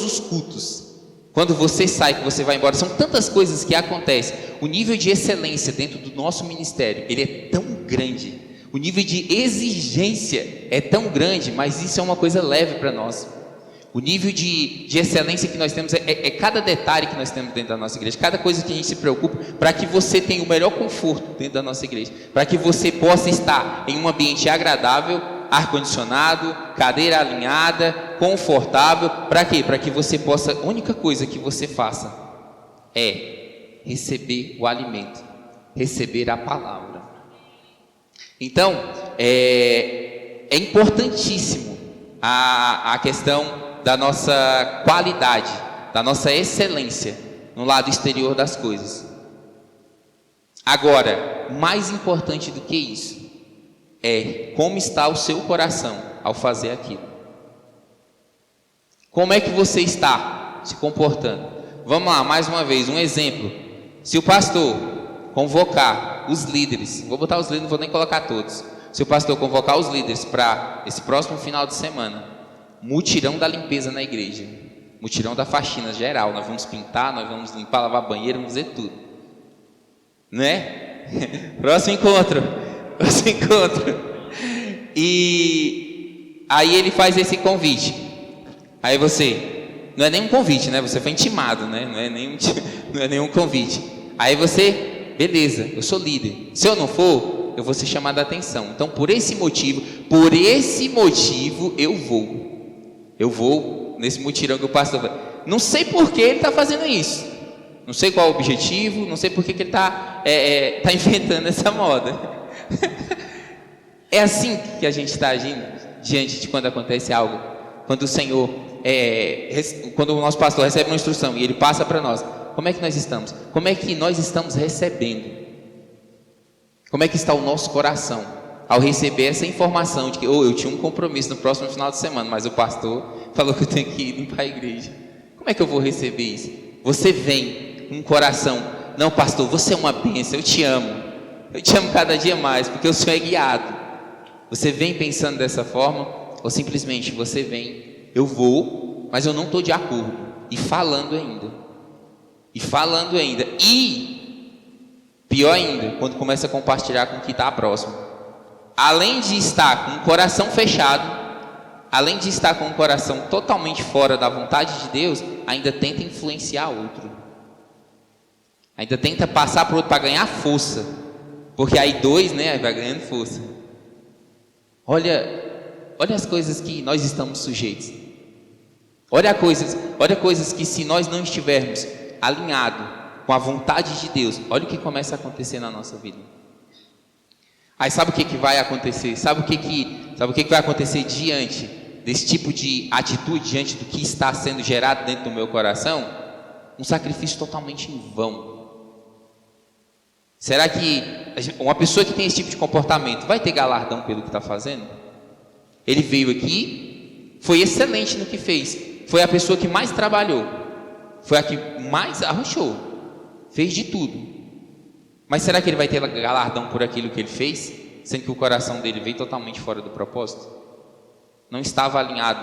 os cultos. Quando você sai, que você vai embora, são tantas coisas que acontecem. O nível de excelência dentro do nosso ministério, ele é tão grande. O nível de exigência é tão grande, mas isso é uma coisa leve para nós. O nível de excelência que nós temos é cada detalhe que nós temos dentro da nossa igreja, cada coisa que a gente se preocupa para que você tenha o melhor conforto dentro da nossa igreja, para que você possa estar em um ambiente agradável, ar-condicionado, cadeira alinhada, confortável. Para quê? Para que você possa, a única coisa que você faça é receber o alimento, receber a palavra. Então, é importantíssimo a questão da nossa qualidade, da nossa excelência no lado exterior das coisas. Agora, mais importante do que isso é como está o seu coração ao fazer aquilo. Como é que você está se comportando? Vamos lá, mais uma vez, um exemplo. Se o pastor convocar os líderes, vou botar os líderes, não vou nem colocar todos. Se o pastor convocar os líderes para esse próximo final de semana, mutirão da limpeza na igreja, mutirão da faxina geral, nós vamos pintar, nós vamos limpar, lavar banheiro, vamos fazer tudo, né? Próximo encontro. E aí ele faz esse convite. Aí você, não é nenhum convite, né? Você foi intimado, né? Não é nenhum convite. Aí você, beleza, eu sou líder. Se eu não for, eu vou ser chamado a atenção. Então, por esse motivo, eu vou nesse mutirão que o pastor vai. Não sei por que ele está fazendo isso. Não sei qual é o objetivo. Não sei por que ele está inventando essa moda. É assim que a gente está agindo diante de quando acontece algo. Quando o Senhor, quando o nosso pastor recebe uma instrução e ele passa para nós. Como é que nós estamos? Como é que nós estamos recebendo? Como é que está o nosso coração ao receber essa informação de que eu tinha um compromisso no próximo final de semana, mas o pastor falou que eu tenho que ir limpar a igreja? Como é que eu vou receber isso? Você vem com um coração, não pastor, você é uma bênção, eu te amo cada dia mais, porque o Senhor é guiado. Você vem pensando dessa forma, ou simplesmente você vem, eu vou, mas eu não estou de acordo, e falando ainda, e pior ainda, quando começa a compartilhar com o que está próximo. Além de estar com o coração fechado, além de estar com o coração totalmente fora da vontade de Deus, ainda tenta influenciar outro. Ainda tenta passar para o outro para ganhar força. Porque aí dois, né, vai ganhando força. Olha as coisas que nós estamos sujeitos. Olha coisas que se nós não estivermos alinhados com a vontade de Deus, olha o que começa a acontecer na nossa vida. Aí sabe o que vai acontecer? Sabe o que Sabe o que vai acontecer diante desse tipo de atitude, diante do que está sendo gerado dentro do meu coração? Um sacrifício totalmente em vão. Será que uma pessoa que tem esse tipo de comportamento vai ter galardão pelo que está fazendo? Ele veio aqui, foi excelente no que fez, foi a pessoa que mais trabalhou, foi a que mais arrochou, fez de tudo. Mas será que ele vai ter galardão por aquilo que ele fez, sendo que o coração dele veio totalmente fora do propósito? Não estava alinhado,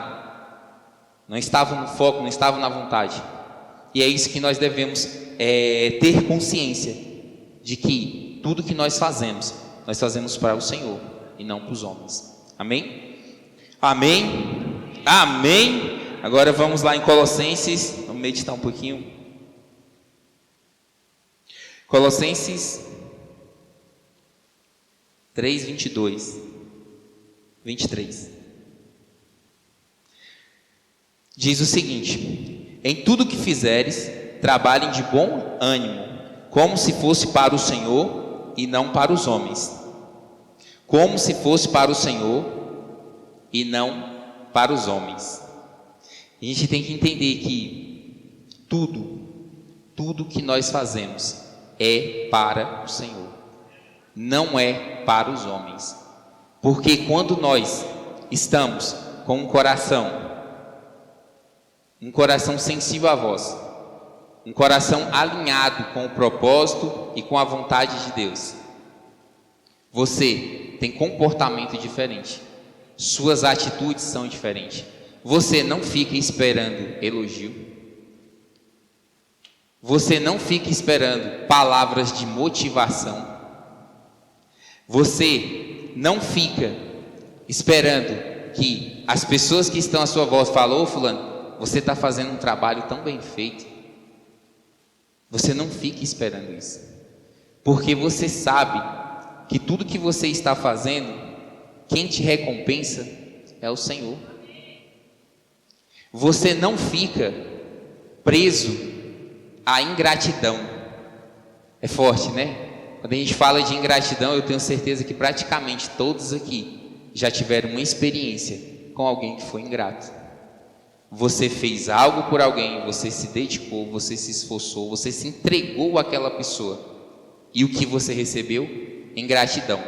não estava no foco, não estava na vontade. E é isso que nós devemos ter consciência, de que tudo que nós fazemos para o Senhor e não para os homens. Amém? Amém? Amém? Agora vamos lá em Colossenses, vamos meditar um pouquinho. Colossenses 3, 22, 23. Diz o seguinte: em tudo que fizeres, trabalhem de bom ânimo, como se fosse para o Senhor e não para os homens. Como se fosse para o Senhor e não para os homens. A gente tem que entender que tudo que nós fazemos é para o Senhor, não é para os homens. Porque quando nós estamos com um coração sensível à voz, um coração alinhado com o propósito e com a vontade de Deus, você tem comportamento diferente, suas atitudes são diferentes. Você não fica esperando elogio, você não fica esperando palavras de motivação, você não fica esperando que as pessoas que estão à sua volta falem: ô fulano, você está fazendo um trabalho tão bem feito. Você não fica esperando isso, porque você sabe que tudo que você está fazendo, quem te recompensa é o Senhor. Você não fica preso à ingratidão. É forte, né? Quando a gente fala de ingratidão, eu tenho certeza que praticamente todos aqui já tiveram uma experiência com alguém que foi ingrato. Você fez algo por alguém, você se dedicou, você se esforçou, você se entregou àquela pessoa. E o que você recebeu? Ingratidão.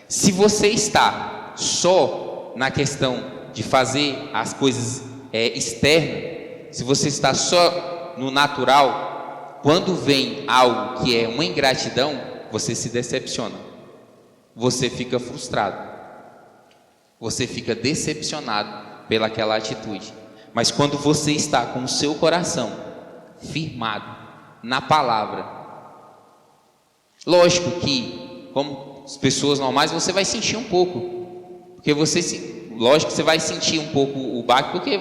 Se você está só na questão de fazer as coisas externas, se você está só no natural, quando vem algo que é uma ingratidão, você se decepciona. Você fica frustrado. Você fica decepcionado pelaquela atitude. Mas quando você está com o seu coração firmado na palavra, lógico que, como as pessoas normais, você vai sentir um pouco, porque lógico que você vai sentir um pouco o baque, porque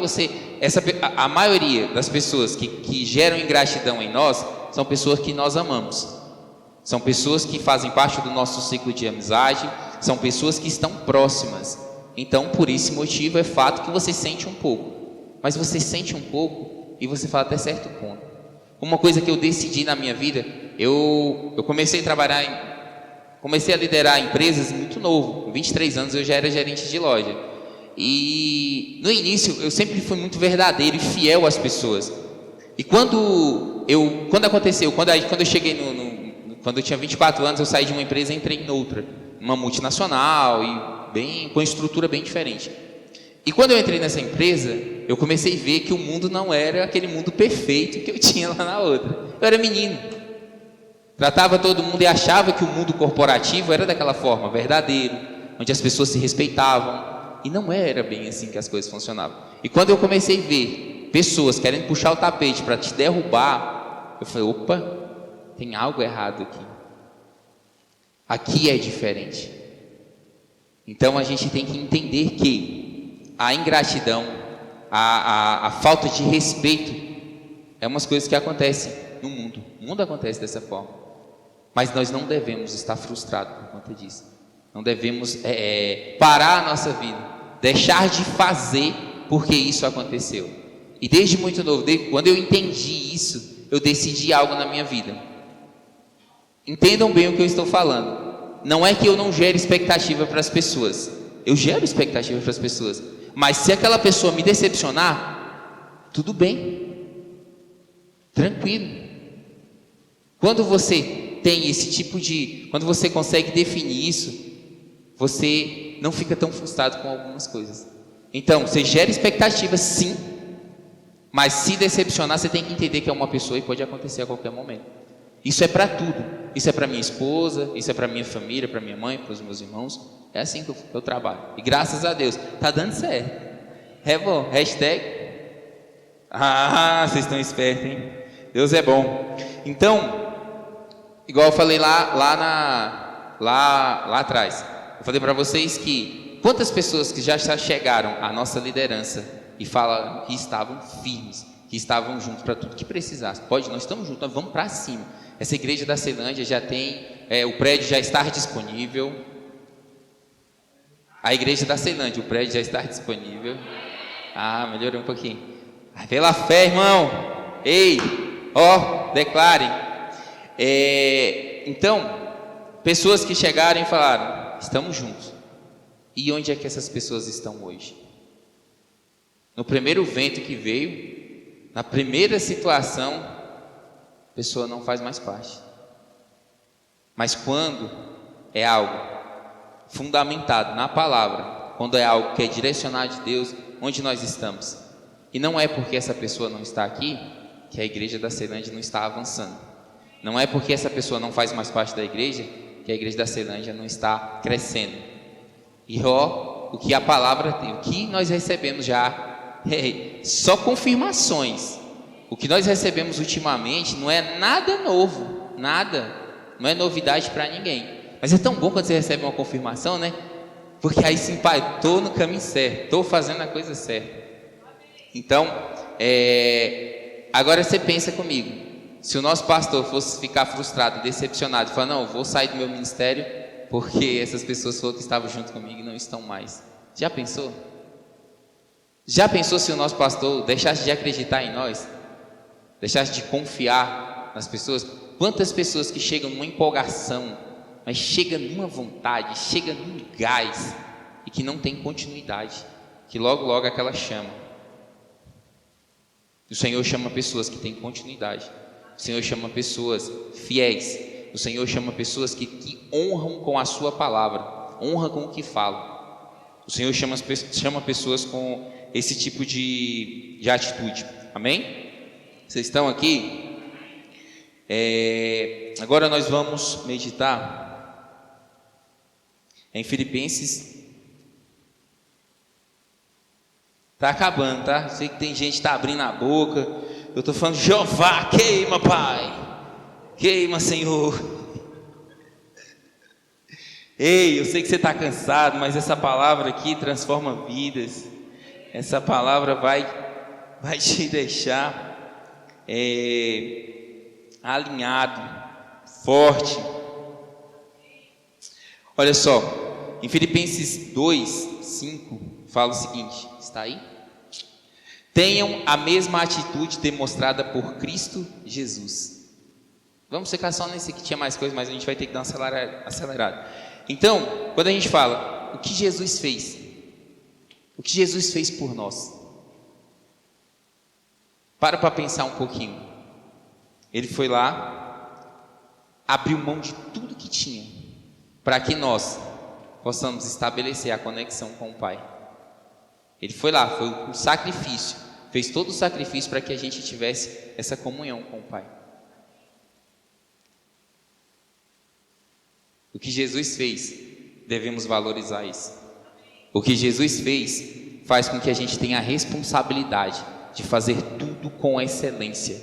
a maioria das pessoas que geram ingratidão em nós, são pessoas que nós amamos, são pessoas que fazem parte do nosso ciclo de amizade, são pessoas que estão próximas. Então, por esse motivo, é fato que você sente um pouco. Mas você sente um pouco e você fala até certo ponto. Uma coisa que eu decidi na minha vida, eu comecei a liderar empresas muito novo. Com 23 anos eu já era gerente de loja. E no início eu sempre fui muito verdadeiro e fiel às pessoas. E quando eu cheguei quando eu tinha 24 anos, eu saí de uma empresa e entrei em outra, uma multinacional e com uma estrutura bem diferente. E quando eu entrei nessa empresa, eu comecei a ver que o mundo não era aquele mundo perfeito que eu tinha lá na outra. Eu era menino, tratava todo mundo e achava que o mundo corporativo era daquela forma, verdadeiro, onde as pessoas se respeitavam, e não era bem assim que as coisas funcionavam. E quando eu comecei a ver pessoas querendo puxar o tapete para te derrubar, eu falei: opa, tem algo errado aqui. Aqui é diferente. Então a gente tem que entender que a ingratidão, a falta de respeito é umas coisas que acontecem no mundo. O mundo acontece dessa forma. Mas nós não devemos estar frustrados por conta disso. Não devemos parar a nossa vida, deixar de fazer porque isso aconteceu. E desde muito novo, quando eu entendi isso, eu decidi algo na minha vida. Entendam bem o que eu estou falando. Não é que eu não gere expectativa para as pessoas. Eu gero expectativa para as pessoas. Mas se aquela pessoa me decepcionar, tudo bem, tranquilo. Quando você tem esse tipo de... Quando você consegue definir isso, você não fica tão frustrado com algumas coisas. Então, você gera expectativa, sim, mas se decepcionar, você tem que entender que é uma pessoa e pode acontecer a qualquer momento. Isso é para tudo. Isso é para minha esposa, isso é para minha família, para minha mãe, para os meus irmãos. É assim que eu trabalho. E graças a Deus, está dando certo. É bom. Hashtag. Ah, vocês estão espertos, hein? Deus é bom. Então, igual eu falei lá atrás, eu falei para vocês que quantas pessoas que já chegaram à nossa liderança e falaram que estavam firmes, que estavam juntos para tudo que precisasse. Pode, nós estamos juntos, nós vamos para cima. Essa igreja da Ceilândia já tem, o prédio já está disponível. A igreja da Ceilândia, o prédio já está disponível. Ah, melhorou um pouquinho. Pela fé, irmão. Ei, declarem. Então, pessoas que chegaram e falaram, estamos juntos. E onde é que essas pessoas estão hoje? No primeiro vento que veio, na primeira situação, a pessoa não faz mais parte. Mas quando é algo fundamentado na palavra, quando é algo que é direcionado de Deus, onde nós estamos? E não é porque essa pessoa não está aqui que a igreja da Ceilândia não está avançando. Não é porque essa pessoa não faz mais parte da igreja que a igreja da Ceilândia não está crescendo. E o que a palavra tem, o que nós recebemos já, só confirmações. O que nós recebemos ultimamente não é nada novo, nada, não é novidade para ninguém. Mas é tão bom quando você recebe uma confirmação, né? Porque aí sim, pai, estou no caminho certo, estou fazendo a coisa certa. Então, agora você pensa comigo, se o nosso pastor fosse ficar frustrado, decepcionado, falar, não, eu vou sair do meu ministério porque essas pessoas que estavam junto comigo não estão mais. Já pensou? Já pensou se o nosso pastor deixasse de acreditar em nós? Deixasse de confiar nas pessoas? Quantas pessoas que chegam numa empolgação, mas chegam numa vontade, chegam num gás, e que não tem continuidade, que logo logo aquela chama. O Senhor chama pessoas que têm continuidade. O Senhor chama pessoas fiéis. O Senhor chama pessoas que honram com a sua palavra, honram com o que falam. O Senhor chama pessoas com esse tipo de atitude. Amém? Vocês estão aqui? Agora nós vamos meditar em Filipenses. Está acabando, tá? Sei que tem gente que está abrindo a boca. Eu estou falando, Jeová, queima, Pai. Queima, Senhor. Ei, eu sei que você está cansado, mas essa palavra aqui transforma vidas. Essa palavra vai te deixar alinhado, forte. Olha só, em Filipenses 2:5 fala o seguinte, está aí? Tenham a mesma atitude demonstrada por Cristo Jesus. Vamos ficar só nesse que tinha mais coisa, mas a gente vai ter que dar uma acelerada. Então, quando a gente fala, o que Jesus fez? O que Jesus fez por nós? Para pensar um pouquinho. Ele foi lá, abriu mão de tudo que tinha, para que nós possamos estabelecer a conexão com o Pai. Ele foi lá, foi um sacrifício, fez todo o sacrifício para que a gente tivesse essa comunhão com o Pai. O que Jesus fez, devemos valorizar isso. O que Jesus fez, faz com que a gente tenha a responsabilidade de fazer tudo com excelência.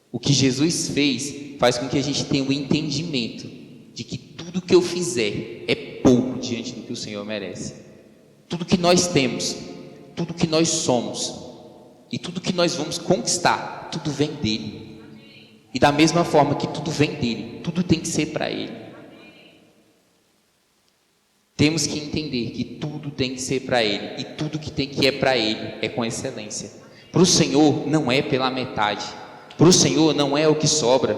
O que Jesus fez, faz com que a gente tenha o entendimento de que tudo que eu fizer é pouco diante do que o Senhor merece. Tudo que nós temos, tudo que nós somos e tudo que nós vamos conquistar, tudo vem dele. E da mesma forma que tudo vem dele, tudo tem que ser para ele. Temos que entender que tudo tem que ser para ele, e tudo que é para ele é com excelência. Para o Senhor não é pela metade, para o Senhor não é o que sobra,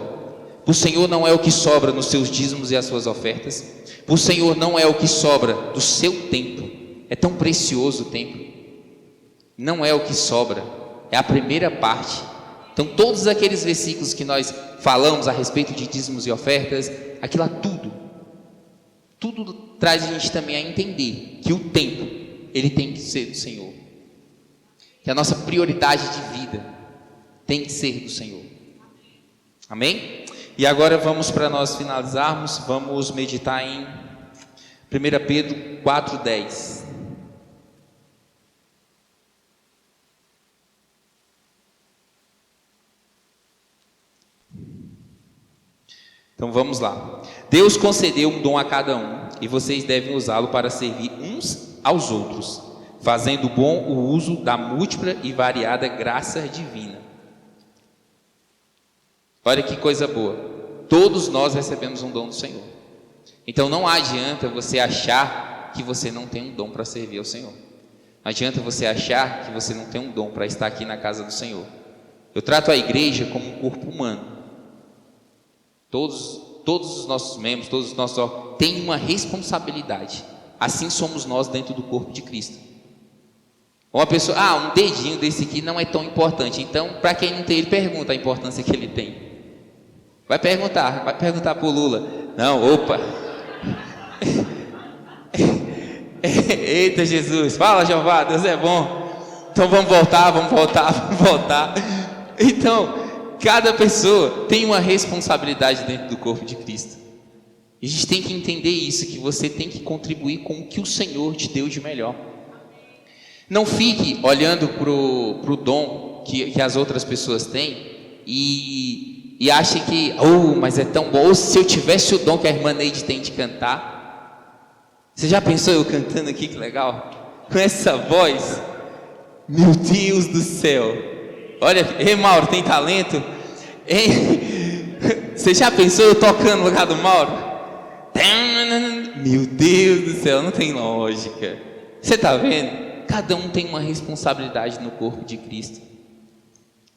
Para o Senhor não é o que sobra nos seus dízimos e as suas ofertas. Para o Senhor não é o que sobra do seu tempo. É tão precioso o tempo. Não é o que sobra, é a primeira parte. Então todos aqueles versículos que nós falamos a respeito de dízimos e ofertas, aquilo lá tudo traz a gente também a entender que o tempo, ele tem que ser do Senhor. Que a nossa prioridade de vida tem que ser do Senhor. Amém? E agora vamos, para nós finalizarmos, vamos meditar em 1 Pedro 4,10. Então vamos lá. Deus concedeu um dom a cada um, e vocês devem usá-lo para servir uns aos outros, fazendo bom o uso da múltipla e variada graça divina. Olha que coisa boa. Todos nós recebemos um dom do Senhor. Então não adianta você achar que você não tem um dom para servir ao Senhor. Não adianta você achar que você não tem um dom para estar aqui na casa do Senhor. Eu trato a igreja como um corpo humano. Todos os nossos membros, todos os nossos órgãos têm uma responsabilidade. Assim somos nós dentro do corpo de Cristo. Uma pessoa, um dedinho desse aqui não é tão importante. Então, para quem não tem, ele pergunta a importância que ele tem. Vai perguntar para o Lula. Não, opa. Eita Jesus, fala Jeová, Deus é bom. Então vamos voltar. Então, cada pessoa tem uma responsabilidade dentro do corpo de Cristo. E a gente tem que entender isso, que você tem que contribuir com o que o Senhor te deu de melhor. Não fique olhando para o dom que as outras pessoas têm e ache que, mas é tão bom. Ou se eu tivesse o dom que a irmã Neide tem de cantar. Você já pensou eu cantando aqui, que legal? Com essa voz, meu Deus do céu. Olha, Mauro, tem talento? Você já pensou eu tocando no lugar do Mauro? Meu Deus do céu, não tem lógica. Você está vendo? Cada um tem uma responsabilidade no corpo de Cristo.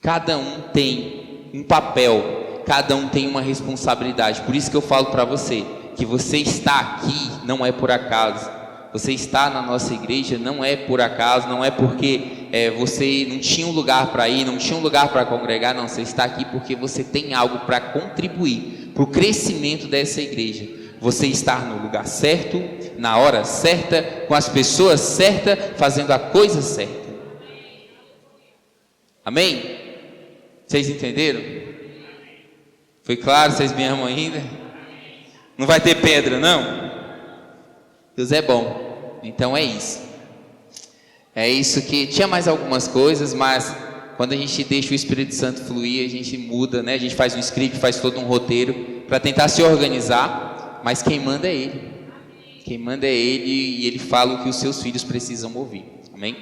Cada um tem um papel. Cada um tem uma responsabilidade. Por isso que eu falo para você, que você está aqui não é por acaso. Você está na nossa igreja não é por acaso, não é porque você não tinha um lugar para ir, não tinha um lugar para congregar, não. Você está aqui porque você tem algo para contribuir para o crescimento dessa igreja. Você está no lugar certo, na hora certa, com as pessoas certas, fazendo a coisa certa. Amém? Vocês entenderam? Foi claro? Vocês me amam ainda? Não vai ter pedra, não? Deus é bom. Então é isso. É isso que... Tinha mais algumas coisas, mas quando a gente deixa o Espírito Santo fluir, a gente muda, né? A gente faz um script, faz todo um roteiro para tentar se organizar, mas quem manda é Ele. Quem manda é Ele, e Ele fala o que os seus filhos precisam ouvir. Amém?